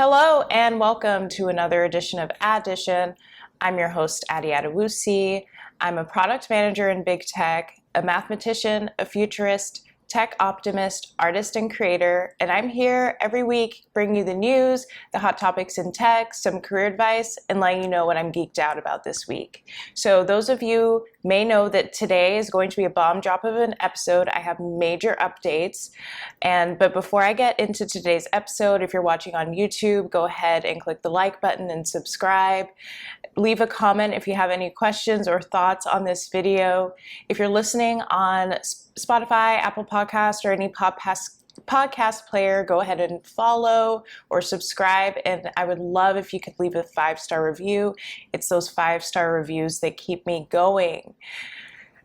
Hello and welcome to another edition of Addition. I'm your host, Addy. I'm a product manager in big tech, a mathematician, a futurist, tech optimist, artist, and creator, and I'm here every week bringing you the news, the hot topics in tech, some career advice, and letting you know what I'm geeked out about this week. So those of you may know that today is going to be a bomb drop of an episode. I have major updates, but before I get into today's episode, if you're watching on YouTube, go ahead and click the like button and subscribe. Leave a comment if you have any questions or thoughts on this video. If you're listening on Spotify, Apple Podcast, or any podcast player, go ahead and follow or subscribe. And I would love if you could leave a 5-star review. It's those 5-star reviews that keep me going.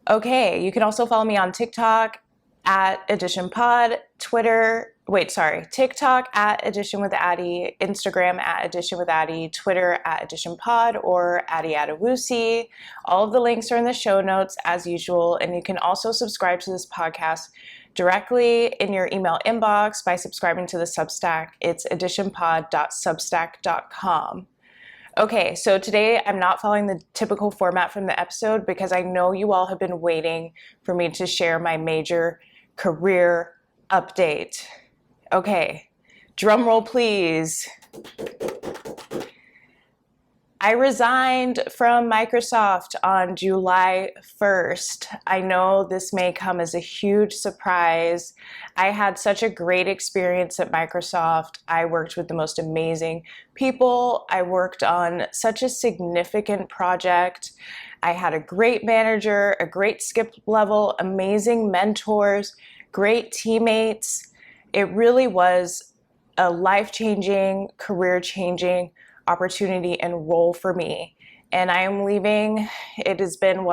Okay, you can also follow me on TikTok at AdditionPod, TikTok at Addition with Addy, Instagram at Addition with Addy, Twitter at AdditionPod, or Addy Adewusi. All of the links are in the show notes as usual, and you can also subscribe to this podcast directly in your email inbox by subscribing to the Substack. It's additionpod.substack.com. Okay, so today I'm not following the typical format from the episode because I know you all have been waiting for me to share my major career update. Okay, drum roll please. I resigned from Microsoft on July 1st. I know this may come as a huge surprise. I had such a great experience at Microsoft. I worked with the most amazing people. I worked on such a significant project. I had a great manager, a great skip level, amazing mentors, great teammates. It really was a life-changing, career-changing opportunity and role for me. And I am leaving. It has been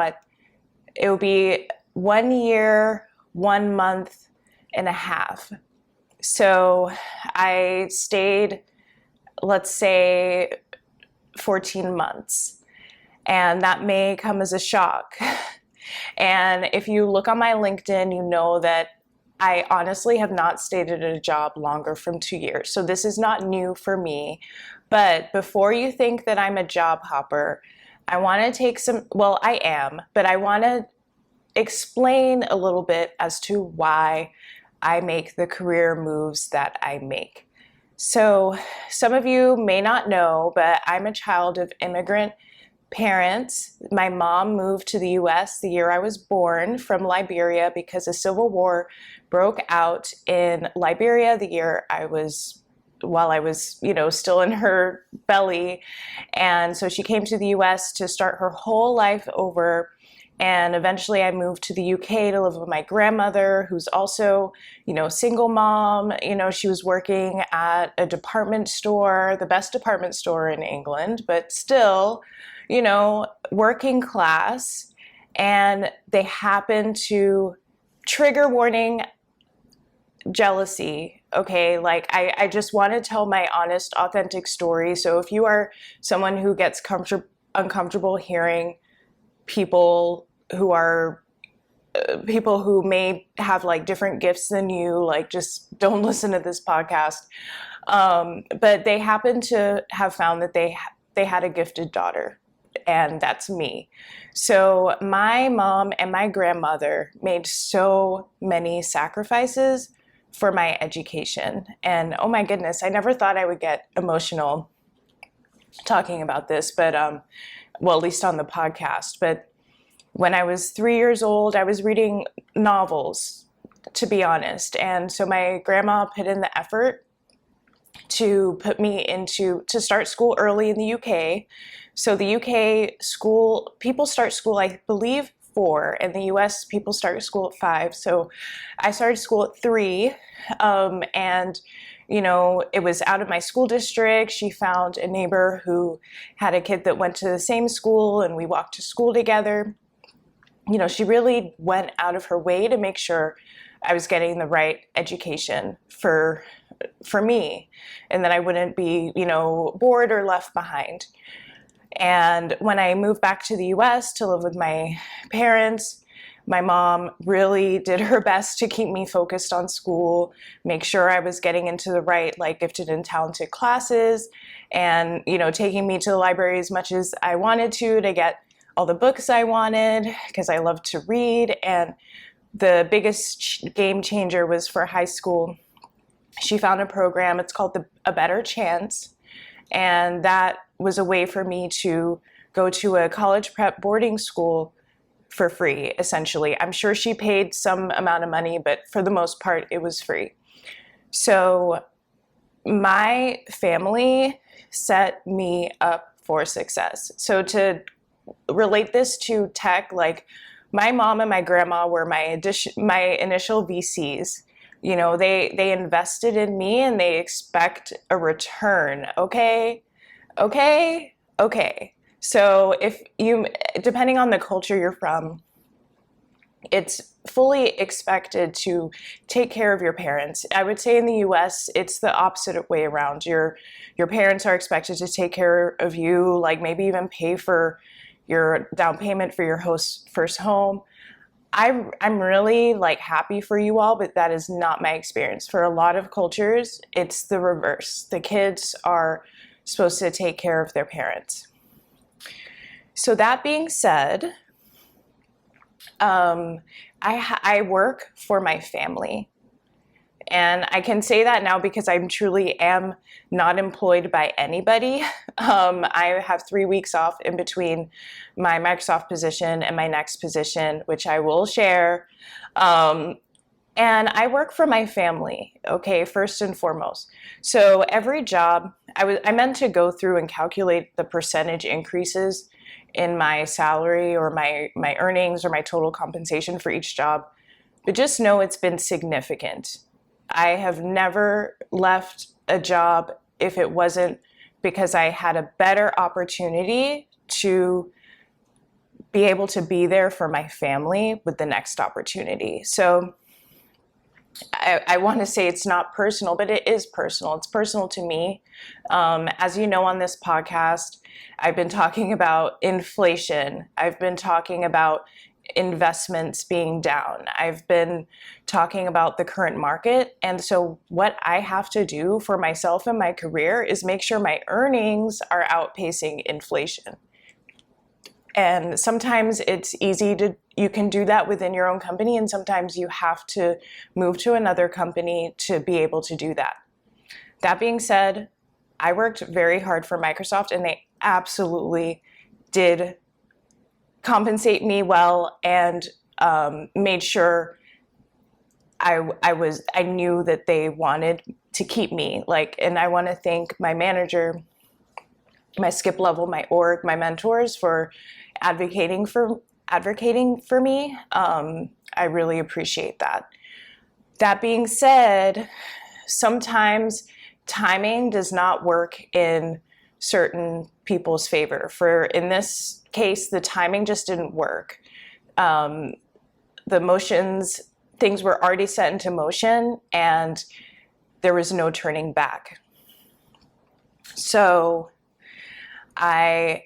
it will be 1 year, 1 month and a half. So I stayed, let's say, 14 months. And that may come as a shock. And if you look on my LinkedIn, you know that I honestly have not stayed at a job longer from 2 years. So this is not new for me. But before you think that I'm a job hopper, I want to take I am, but I want to explain a little bit as to why I make the career moves that I make. So some of you may not know, but I'm a child of immigrant parents. My mom moved to the US the year I was born from Liberia because a civil war broke out in Liberia the year while I was, still in her belly. And so she came to the US to start her whole life over. And eventually I moved to the UK to live with my grandmother, who's also, single mom. She was working at a department store, the best department store in England, but still, working class. And they happened to, trigger warning, jealousy. Okay, I just want to tell my honest, authentic story. So if you are someone who gets uncomfortable hearing people who may have different gifts than you, just don't listen to this podcast. But they happen to have found that they had a gifted daughter, and that's me. So my mom and my grandmother made so many sacrifices for my education. And oh my goodness, I never thought I would get emotional talking about this, but at least on the podcast. But when I was 3 years old, I was reading novels, to be honest. And so my grandma put in the effort to put me to start school early in the UK. So the UK people start school, I believe, 4. In the US, people start school at 5. So I started school at 3. And, it was out of my school district. She found a neighbor who had a kid that went to the same school, and we walked to school together. She really went out of her way to make sure I was getting the right education for me, and that I wouldn't be, bored or left behind. And when I moved back to the US to live with my parents, My mom really did her best to keep me focused on school, make sure I was getting into the right like gifted and talented classes, and taking me to the library as much as I wanted to get all the books I wanted because I love to read. And the biggest game changer was for high school. She found a program, it's called A Better Chance, and that was a way for me to go to a college prep boarding school for free, essentially. I'm sure she paid some amount of money, but for the most part, it was free. So my family set me up for success. So to relate this to tech, like my mom and my grandma were my initial VCs. They invested in me and they expect a return. Okay. So depending on the culture you're from, it's fully expected to take care of your parents. I would say in the US, it's the opposite way around. Your parents are expected to take care of you, like maybe even pay for your down payment for your first home. I'm really like happy for you all, but that is not my experience. For a lot of cultures, it's the reverse. The kids are supposed to take care of their parents. So that being said, I work for my family. And I can say that now because I truly am not employed by anybody. I have 3 weeks off in between my Microsoft position and my next position, which I will share. And I work for my family, okay, first and foremost. So every job, I meant to go through and calculate the percentage increases in my salary or my earnings or my total compensation for each job. But just know it's been significant. I have never left a job if it wasn't because I had a better opportunity to be able to be there for my family with the next opportunity. So I want to say it's not personal, but it is personal. It's personal to me. As you know, on this podcast, I've been talking about inflation. I've been talking about investments being down. I've been talking about the current market. And so what I have to do for myself and my career is make sure my earnings are outpacing inflation. And sometimes it's you can do that within your own company, and sometimes you have to move to another company to be able to do that. That being said, I worked very hard for Microsoft, and they absolutely did compensate me well and made sure I knew that they wanted to keep me. And I want to thank my manager, my skip level, my org, my mentors for advocating for me. I really appreciate that. That being said, sometimes timing does not work in certain people's favor. In this case, the timing just didn't work. Things were already set into motion, and there was no turning back. So I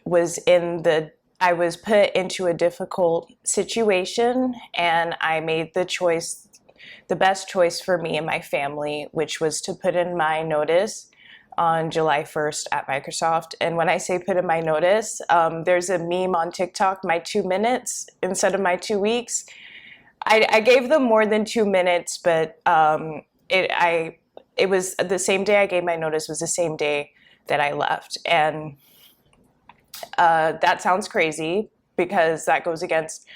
was put into a difficult situation, and I made the best choice for me and my family, which was to put in my notice on July 1st at Microsoft. And when I say put in my notice, there's a meme on TikTok, my 2 minutes instead of my 2 weeks. I gave them more than 2 minutes, but it was the same day I gave my notice was the same day that I left. And that sounds crazy because that goes against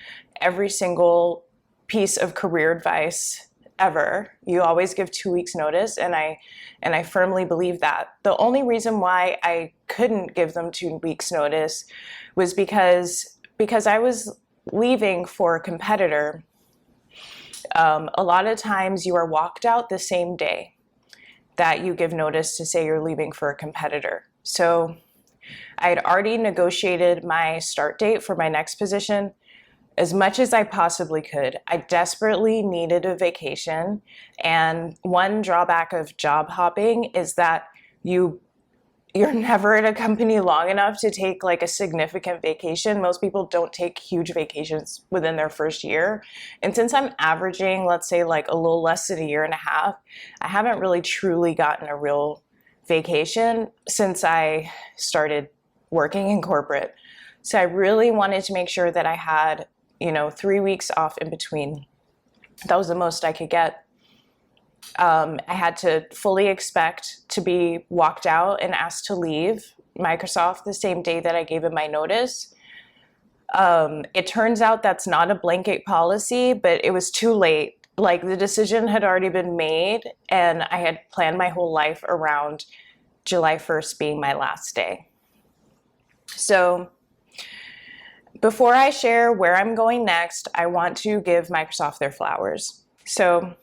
every single piece of career advice ever. You always give 2 weeks notice, and I firmly believe that. The only reason why I couldn't give them 2 weeks notice was because I was leaving for a competitor. A lot of times you are walked out the same day that you give notice to say you're leaving for a competitor. So I had already negotiated my start date for my next position as much as I possibly could. I desperately needed a vacation. And one drawback of job hopping is that you you're never at a company long enough to take like a significant vacation. Most people don't take huge vacations within their first year. And since I'm averaging, let's say like a little less than a year and a half, I haven't really truly gotten a real vacation since I started working in corporate. So I really wanted to make sure that I had, 3 weeks off in between. That was the most I could get. I had to fully expect to be walked out and asked to leave Microsoft the same day that I gave him my notice. It turns out that's not a blanket policy, but it was too late. Like, the decision had already been made, and I had planned my whole life around July 1st being my last day. So before I share where I'm going next, I want to give Microsoft their flowers. So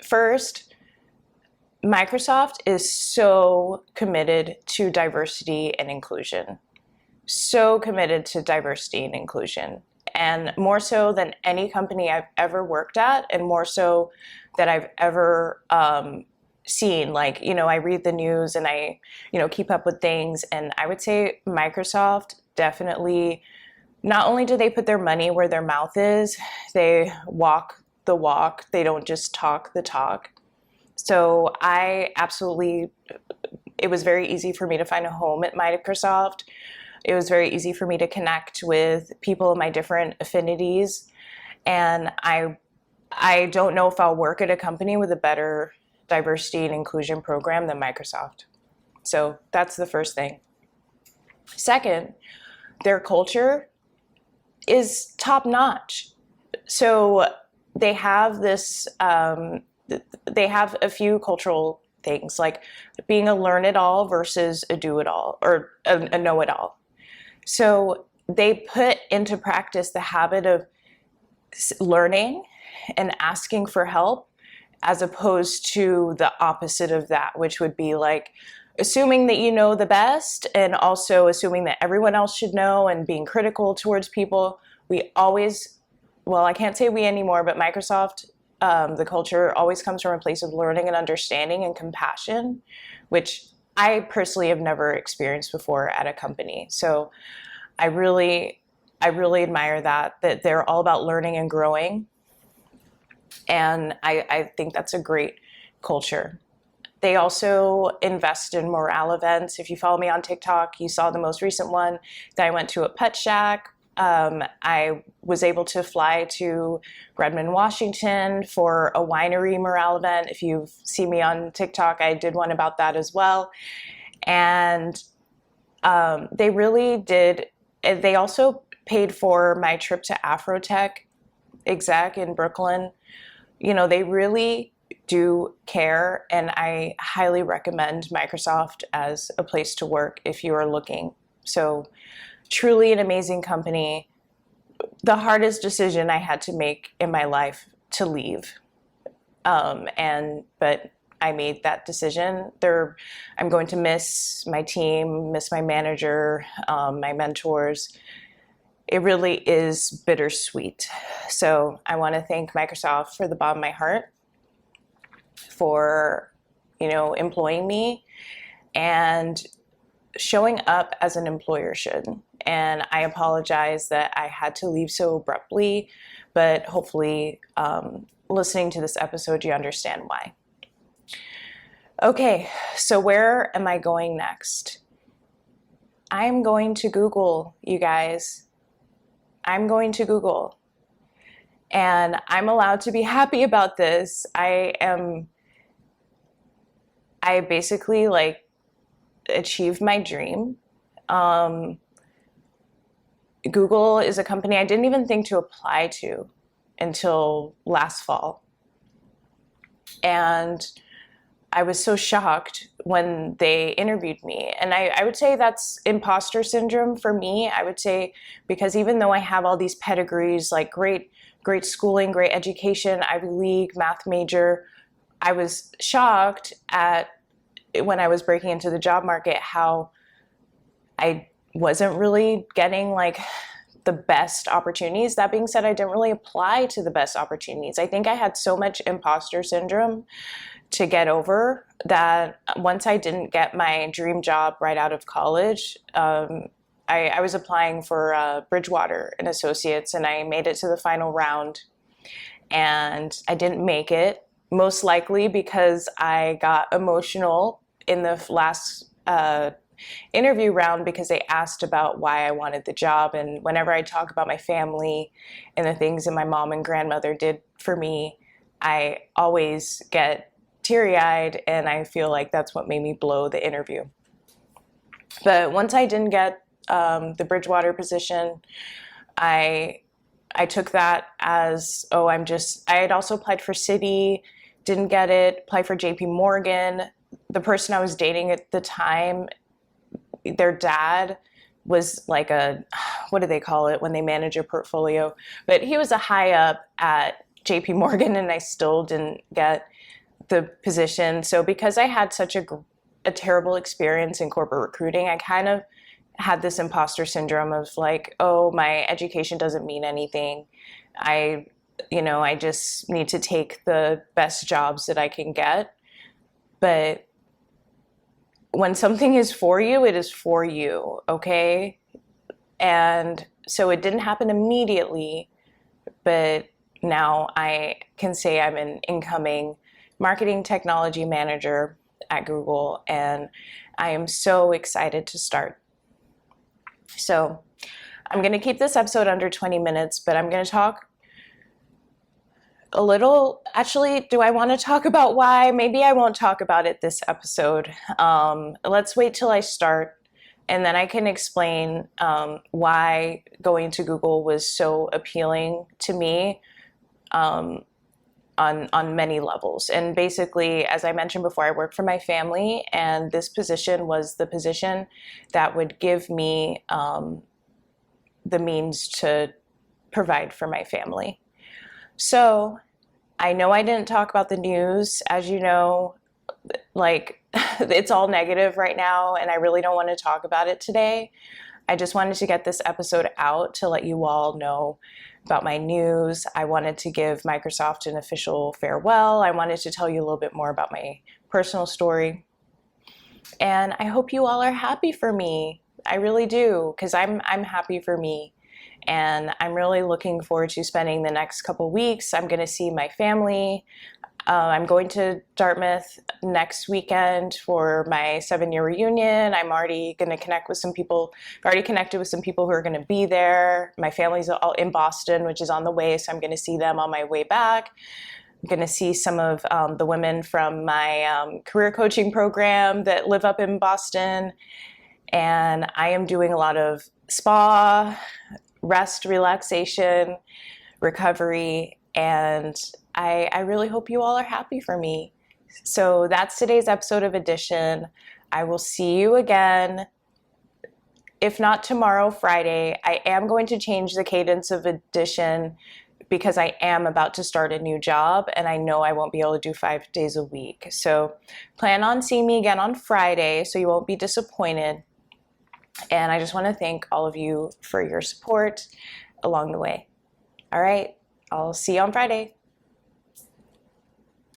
first, Microsoft is so committed to diversity and inclusion. So committed to diversity and inclusion. And more so than any company I've ever worked at, and more so that I've ever seen. Like, I read the news and I, keep up with things. And I would say Microsoft definitely, not only do they put their money where their mouth is, they walk the walk. They don't just talk the talk. So it was very easy for me to find a home at Microsoft. It was very easy for me to connect with people in my different affinities. And I don't know if I'll work at a company with a better diversity and inclusion program than Microsoft. So that's the first thing. Second, their culture is top notch. So they have they have a few cultural things, like being a learn-it-all versus a do-it-all, or a know-it-all. So they put into practice the habit of learning and asking for help, as opposed to the opposite of that, which would be like assuming that you know the best, and also assuming that everyone else should know, and being critical towards people. We always, well, I can't say we anymore, but Microsoft, the culture always comes from a place of learning and understanding and compassion, which I personally have never experienced before at a company. So I really admire that they're all about learning and growing. And I think that's a great culture. They also invest in morale events. If you follow me on TikTok, you saw the most recent one that I went to at Pet Shack. I was able to fly to Redmond, Washington for a winery morale event. If you've seen me on TikTok, I did one about that as well. And they really did. They also paid for my trip to Afrotech exec in Brooklyn. They really do care, and I highly recommend Microsoft as a place to work if you are looking. So truly an amazing company. The hardest decision I had to make in my life to leave. But I made that decision. I'm going to miss my team, miss my manager, my mentors. It really is bittersweet. So I want to thank Microsoft for the bottom of my heart for, employing me and showing up as an employer should. And I apologize that I had to leave so abruptly, but hopefully listening to this episode, you understand why. Okay, so where am I going next? I'm going to Google, you guys. I'm going to Google. And I'm allowed to be happy about this. I basically achieved my dream. Google is a company I didn't even think to apply to until last fall. And I was so shocked when they interviewed me. And I would say that's imposter syndrome for me. I would say, because even though I have all these pedigrees, like great schooling, great education, Ivy League, math major, I was shocked at, when I was breaking into the job market, how I wasn't really getting the best opportunities. That being said, I didn't really apply to the best opportunities. I think I had so much imposter syndrome to get over that once I didn't get my dream job right out of college. I was applying for Bridgewater and Associates, and I made it to the final round, and I didn't make it, most likely because I got emotional in the last interview round because they asked about why I wanted the job. And whenever I talk about my family and the things that my mom and grandmother did for me, I always get teary-eyed, and I feel like that's what made me blow the interview. But once I didn't get the Bridgewater position, I took that as, oh, I had also applied for Citi, didn't get it, applied for JP Morgan. The person I was dating at the time, their dad was like what do they call it when they manage your portfolio? But he was a high up at JP Morgan, and I still didn't get the position. So because I had such a terrible experience in corporate recruiting, I kind of had this imposter syndrome of like, oh, my education doesn't mean anything. I just need to take the best jobs that I can get. But when something is for you, it is for you, okay? And so it didn't happen immediately, but now I can say I'm an incoming marketing technology manager at Google, and I am so excited to start. So I'm going to keep this episode under 20 minutes, but I'm going to talk a little. Actually, do I want to talk about why? Maybe I won't talk about it this episode. Let's wait till I start, and then I can explain why going to Google was so appealing to me on many levels. And basically, as I mentioned before, I work for my family, and this position was the position that would give me the means to provide for my family. So I know I didn't talk about the news. As you know, like it's all negative right now, and I really don't want to talk about it today. I just wanted to get this episode out to let you all know about my news. I wanted to give Microsoft an official farewell. I wanted to tell you a little bit more about my personal story. And I hope you all are happy for me. I really do, because I'm happy for me. And I'm really looking forward to spending the next couple weeks. I'm going to see my family. I'm going to Dartmouth next weekend for my 7-year reunion. I'm already going to connect with some people. I've already connected with some people who are going to be there. My family's all in Boston, which is on the way, so I'm going to see them on my way back. I'm going to see some of the women from my career coaching program that live up in Boston. And I am doing a lot of spa, rest, relaxation, recovery, and I really hope you all are happy for me. So that's today's episode of Addition. I will see you again. If not tomorrow, Friday. I am going to change the cadence of Addition because I am about to start a new job, and I know I won't be able to do 5 days a week. So plan on seeing me again on Friday so you won't be disappointed. And I just want to thank all of you for your support along the way. All right, I'll see you on Friday.